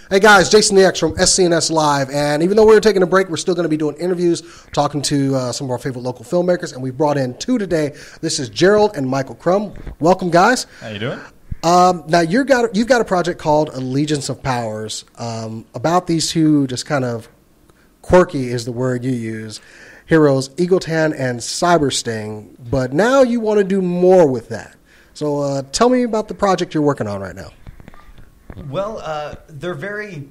Hey guys, Jason the X from SCNS Live, and even though we're taking a break, we're still going to be doing interviews, talking to some of our favorite local filmmakers, and we've brought in two today. This is Gerald and Michael Crum. Welcome, guys. How you doing? Now you've got a project called Allegiance of Powers about these two just kind of quirky is the word you use, heroes, Egotan and Cybersting, but now you want to do more with that. So tell me about the project you're working on right now. Well, they're very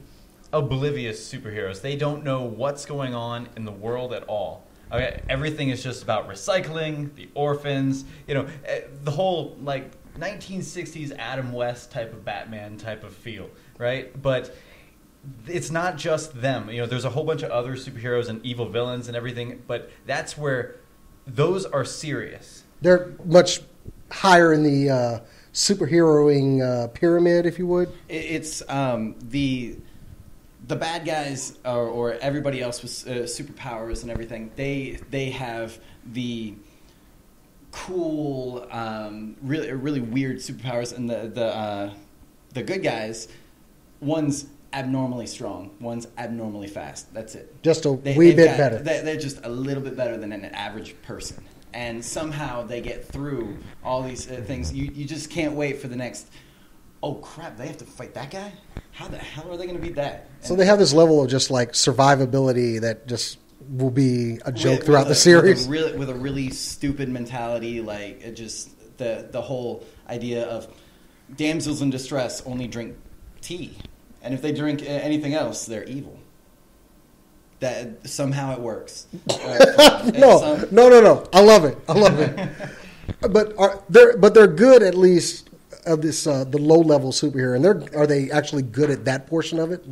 oblivious superheroes. They don't know what's going on in the world at all. Okay, everything is just about recycling, the orphans, the whole, 1960s Adam West type of Batman type of feel, right? But it's not just them. There's a whole bunch of other superheroes and evil villains and everything, but that's where those are serious. They're much higher in the superheroing pyramid, if you would. It's the bad guys or everybody else with superpowers and everything. They have the cool, really weird superpowers, and the good guys, one's abnormally strong, one's abnormally fast. That's it. Just a wee bit better. They're just a little bit better than an average person, and somehow they get through all these things. You just can't wait for the next. Oh crap! They have to fight that guy. How the hell are they going to beat that? So they have this level of just survivability that just will be a joke throughout the series. With a really stupid mentality, just the whole idea of damsels in distress only drink tea, and if they drink anything else, they're evil. That somehow it works. No. I love it. But they're good at least of this the low level superhero, and are they actually good at that portion of it?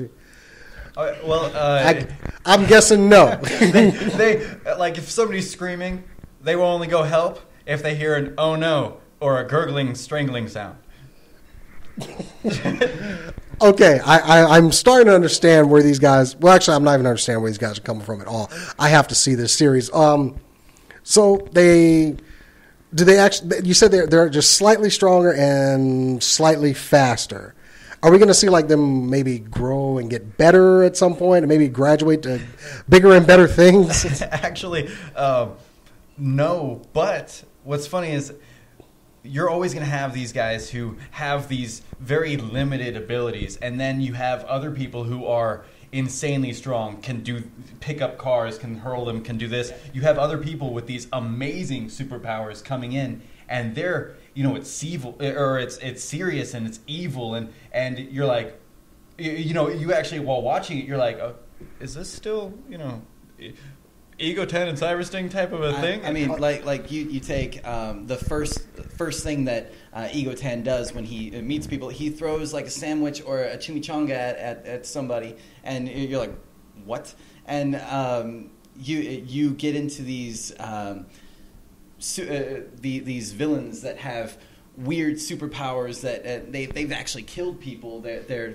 I'm guessing no. they if somebody's screaming, they will only go help if they hear an "oh no" or a gurgling, strangling sound. Okay, I'm starting to understand where these guys. Well, actually, I'm not even understanding where these guys are coming from at all. I have to see this series. So do they actually? You said they're just slightly stronger and slightly faster. Are we going to see them maybe grow and get better at some point, and maybe graduate to bigger and better things? Actually, no. But what's funny is you're always going to have these guys who have these very limited abilities, and then you have other people who are insanely strong, can pick up cars, can hurl them, can do this. You have other people with these amazing superpowers coming in, and they're it's evil, or it's serious and it's evil, and you're like, you actually while watching it, you're like, oh, is this still Egotan and Cybersting type of a thing? I mean, you take the first thing that Egotan does when he meets people, he throws a sandwich or a chimichanga at somebody, and you're like, what? And you get into these villains that have weird superpowers that they've actually killed people. They're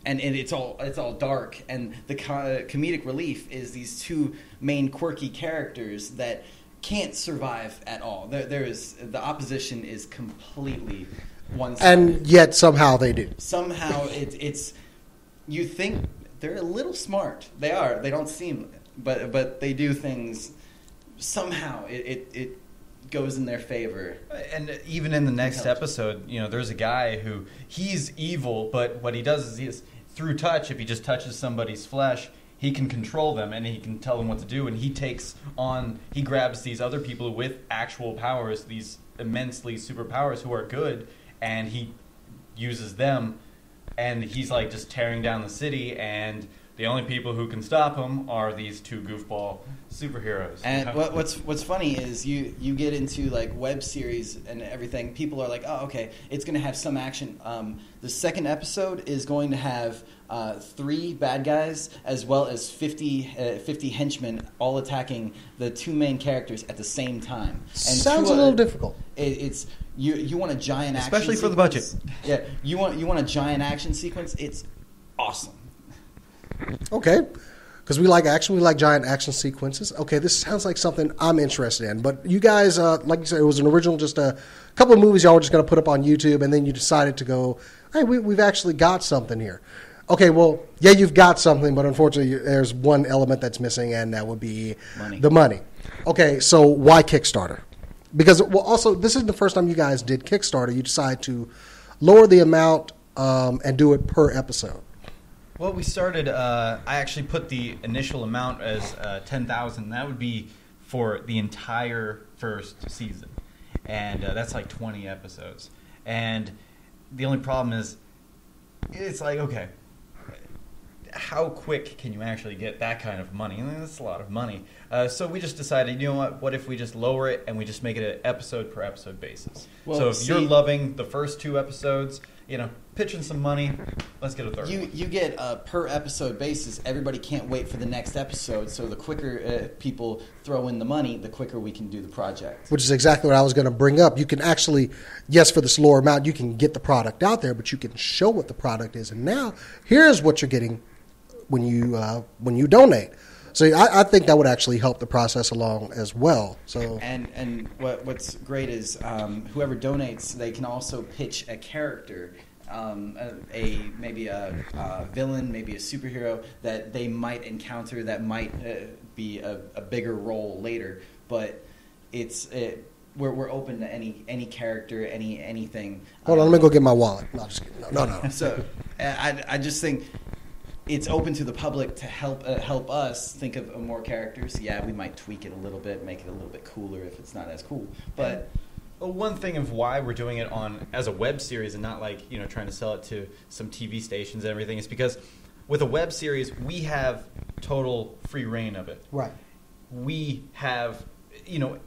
and it's all dark, and the comedic relief is these two main quirky characters that can't survive at all. The opposition is completely one-sided, and yet somehow they do. Somehow it's you think they're a little smart. They are. They don't seem, but they do things. Somehow it goes in their favor. And even in the next episode, there's a guy who he's evil, but what he does is through touch, if he just touches somebody's flesh, he can control them and he can tell them what to do, and he grabs these other people with actual powers, these immensely superpowers who are good, and he uses them, and he's just tearing down the city, and the only people who can stop him are these two goofball superheroes. And what's funny is you get into web series and everything. People are like, oh, okay, it's going to have some action. The second episode is going to have 3 bad guys as well as 50 henchmen all attacking the 2 main characters at the same time. And sounds a little difficult. It's you want a giant action especially for sequence. The budget. Yeah, you want a giant action sequence. It's awesome. Okay, because we like action, we like giant action sequences. Okay, this sounds like something I'm interested in. But you guys, like you said, it was an original, just a couple of movies y'all were just going to put up on YouTube, and then you decided to go, hey, we've actually got something here. Okay, well, yeah, you've got something, but unfortunately, there's one element that's missing, and that would be the money. Okay, so why Kickstarter? Because, well, also, this is the first time you guys did Kickstarter. You decided to lower the amount and do it per episode. Well, we started. I actually put the initial amount as $10,000. That would be for the entire first season, and that's like 20 episodes. And the only problem is, it's like, okay, how quick can you actually get that kind of money? And that's a lot of money. So we just decided, you know what? What if we just lower it and we just make it an episode per episode basis? Well, so if you're loving the first 2 episodes, pitching some money, let's get a third one. You get a per episode basis. Everybody can't wait for the next episode. So the quicker people throw in the money, the quicker we can do the project. Which is exactly what I was going to bring up. You can actually, yes, for this lower amount, you can get the product out there, but you can show what the product is. And now, here's what you're getting when you donate. So I think that would actually help the process along as well. So and what's great is whoever donates, they can also pitch a character, maybe a villain, maybe a superhero that they might encounter that might be a bigger role later. But we're open to any character, anything. Hold on, let me go get my wallet. No, just kidding. No. So I just think it's open to the public to help us think of more characters. Yeah, we might tweak it a little bit, make it a little bit cooler if it's not as cool. But one thing of why we're doing it as a web series and not like trying to sell it to some TV stations and everything is because with a web series we have total free reign of it. Right. We have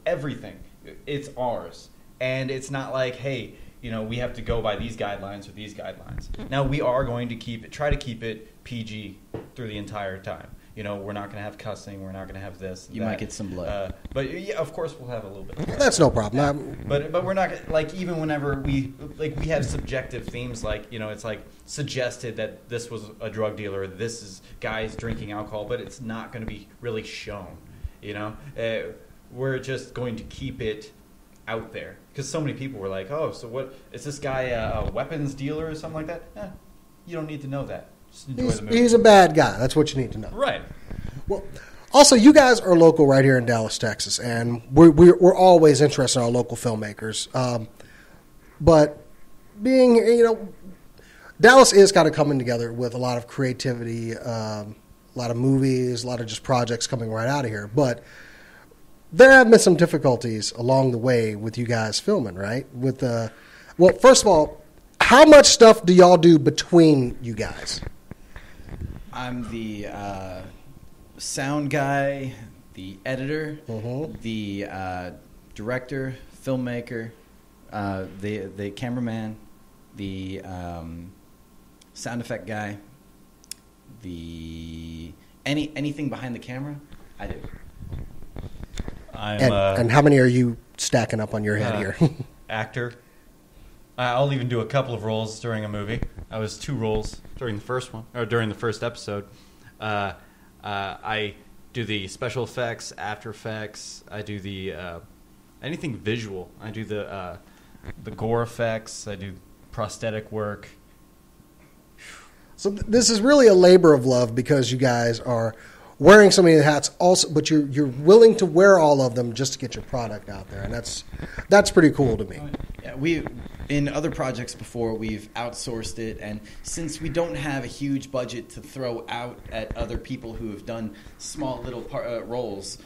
everything. It's ours, and it's not like, hey, we have to go by these guidelines or these guidelines. Now we are going to try to keep it PG through the entire time. We're not going to have cussing. We're not going to have this. You might get some blood. But yeah, of course we'll have a little bit. That's no problem. But we're not like, even whenever we have subjective themes, like it's like suggested that this was a drug dealer, or this is guys drinking alcohol, but it's not going to be really shown. We're just going to keep it out there because so many people were like, oh, so what is this guy a weapons dealer or something like that? You don't need to know that. Just enjoy the movie. He's a bad guy. That's what you need to know. Right. Well, also, you guys are local right here in Dallas, Texas, and we're always interested in our local filmmakers. But being, Dallas is kind of coming together with a lot of creativity, a lot of movies, a lot of just projects coming right out of here. But there have been some difficulties along the way with you guys filming, right? Well, first of all, how much stuff do y'all do between you guys? I'm the sound guy, the editor, the director, filmmaker, the cameraman, the sound effect guy, anything behind the camera, I do. And how many are you stacking up on your head here? Actor. I'll even do a couple of roles during a movie. I was 2 roles during the first one, or during the first episode. I do the special effects, after effects. I do the anything visual. I do the gore effects. I do prosthetic work. So this is really a labor of love because you guys are wearing so many hats also, but you're willing to wear all of them just to get your product out there, and that's pretty cool to me. Yeah, in other projects before, we've outsourced it, and since we don't have a huge budget to throw out at other people who have done small little roles,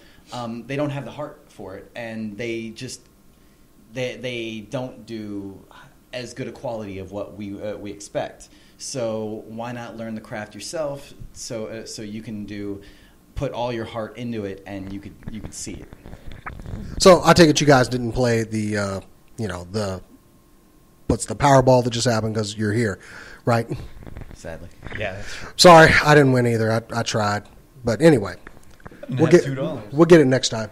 they don't have the heart for it, and they don't do as good a quality of what we expect. So why not learn the craft yourself so you can put all your heart into it and you could see it. So I take it you guys didn't play the what's the Powerball that just happened because you're here, right? Sadly. Yeah, that's true. Sorry, I didn't win either. I tried. But anyway, we'll get it next time.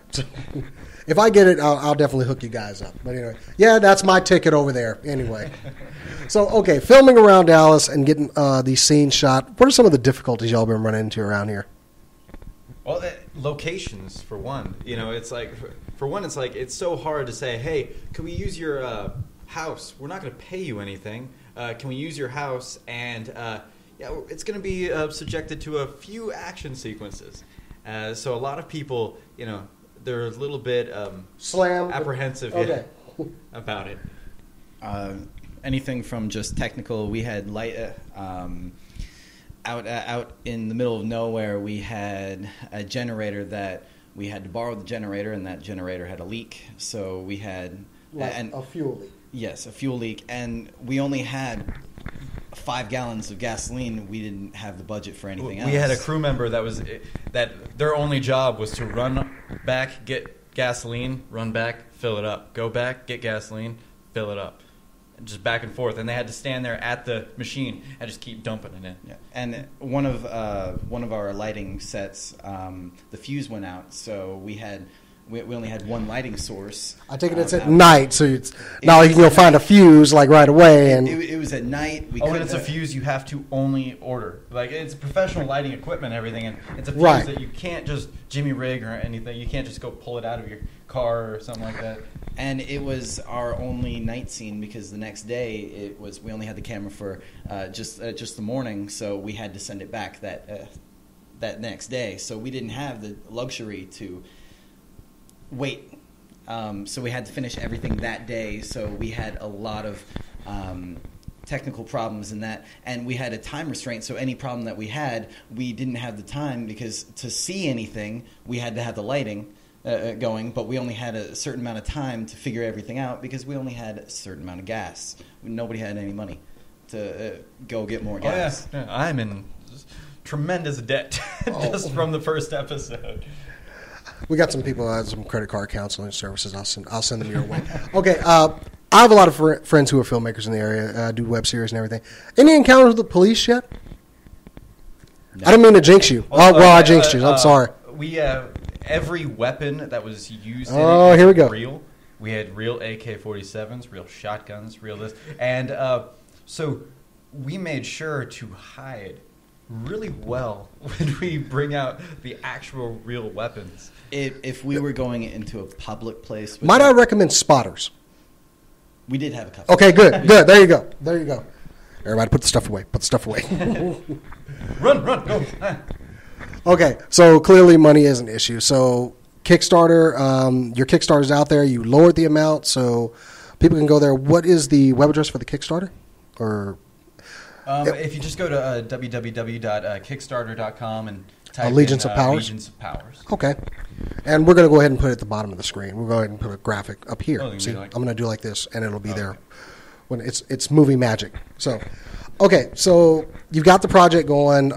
If I get it, I'll definitely hook you guys up. But anyway, yeah, that's my ticket over there. Anyway. So, okay, filming around Dallas and getting these scenes shot, what are some of the difficulties y'all been running into around here? Well, locations, for one. It's like, for one, it's like, it's so hard to say, hey, can we use your house? We're not going to pay you anything. Can we use your house? And, Yeah, it's going to be subjected to a few action sequences. So a lot of people, they're a little bit apprehensive about it. Anything from just technical, we had out in the middle of nowhere, we had a generator that we had to borrow the generator, and that generator had a leak. So we had a fuel leak. Yes, a fuel leak, and we only had 5 gallons of gasoline. We didn't have the budget for anything else. We had a crew member that their only job was to run back, get gasoline, run back, fill it up, go back, get gasoline, fill it up, and just back and forth. And they had to stand there at the machine and just keep dumping it in. Yeah. And one of our lighting sets, the fuse went out, so we only had one lighting source. I take it it's at night, so it's not like you can go find a fuse like right away. And it was at night. And it's a fuse you have to only order. Like, it's professional lighting equipment and everything, and it's a fuse that you can't just jimmy rig or anything. You can't just go pull it out of your car or something like that. And it was our only night scene because the next day we only had the camera for just the morning, so we had to send it back that next day. So we didn't have the luxury to wait. So we had to finish everything that day. So we had a lot of technical problems in that, and we had a time restraint. So any problem that we had, we didn't have the time, because to see anything, we had to have the lighting going, but we only had a certain amount of time to figure everything out because we only had a certain amount of gas. Nobody had any money to go get more gas. Oh, yeah. I'm in tremendous debt just from the first episode. We got some people that have some credit card counseling services. I'll send them your way. Okay, I have a lot of friends who are filmmakers in the area, do web series and everything. Any encounters with the police yet? No. I didn't mean to jinx you. I jinxed you. I'm sorry. We every weapon that was used here we go. Real. We had real AK-47s, real shotguns, real this. And so we made sure to hide really well when we bring out the actual real weapons. If we were going into a public place... Might I recommend spotters? We did have a couple. Okay, good. There you go. Everybody put the stuff away. Run, go. Okay, so clearly money is an issue. So Kickstarter, your Kickstarter's out there. You lowered the amount so people can go there. What is the web address for the Kickstarter? Or if you just go to www.kickstarter.com and type Allegiance in of Powers? Allegiance of Powers. Okay. And we're going to go ahead and put it at the bottom of the screen. We'll go ahead and put a graphic up here. See, I'm going to do like this, and it'll be there when it's movie magic. So, okay, so you've got the project going.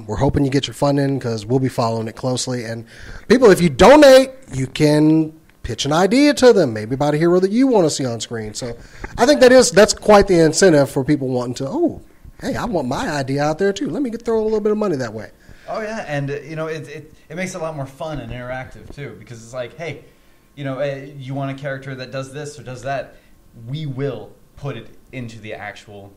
We're hoping you get your funding because we'll be following it closely. And people, if you donate, you can pitch an idea to them, maybe about a hero that you want to see on screen. So I think that's quite the incentive for people wanting to, hey, I want my idea out there too. Let me throw a little bit of money that way. Oh yeah, and it makes it a lot more fun and interactive too, because it's like, hey, you want a character that does this or does that, we will put it into the actual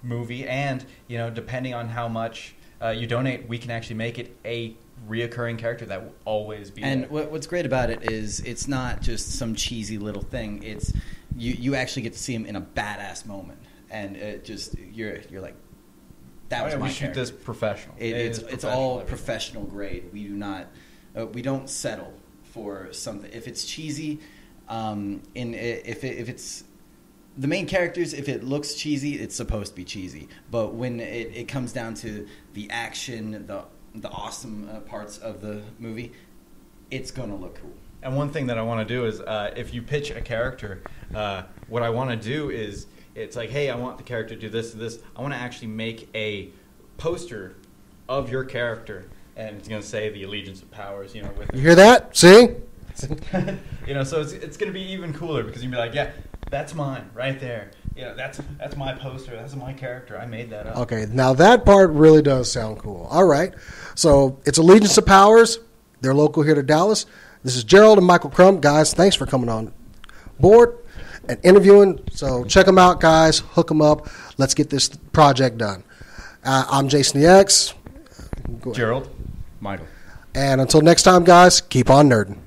movie, and depending on how much you donate, we can actually make it a reoccurring character that will always be and there. What's great about it is it's not just some cheesy little thing. It's you actually get to see him in a badass moment, and you're like, that was my we shoot character. this professional. It's all professional grade. We we don't settle for something. If it's cheesy, if it's the main characters, if it looks cheesy, it's supposed to be cheesy. But when it comes down to the action, the awesome parts of the movie, it's going to look cool. And one thing that I want to do is, if you pitch a character, what I want to do is, it's like, hey, I want the character to do this and this. I want to actually make a poster of your character, and it's going to say the Allegiance of Powers, with it. You hear that? See? So it's going to be even cooler, because you'll be like, yeah, that's mine right there. That's my poster. That's my character. I made that up. Okay, now that part really does sound cool. All right. So it's Allegiance of Powers. They're local here to Dallas. This is Gerald and Michael Crum. Guys, thanks for coming on board and interviewing. So check them out, guys. Hook them up. Let's get this project done. I'm Jason the X. Gerald. Michael. And until next time, guys, keep on nerding.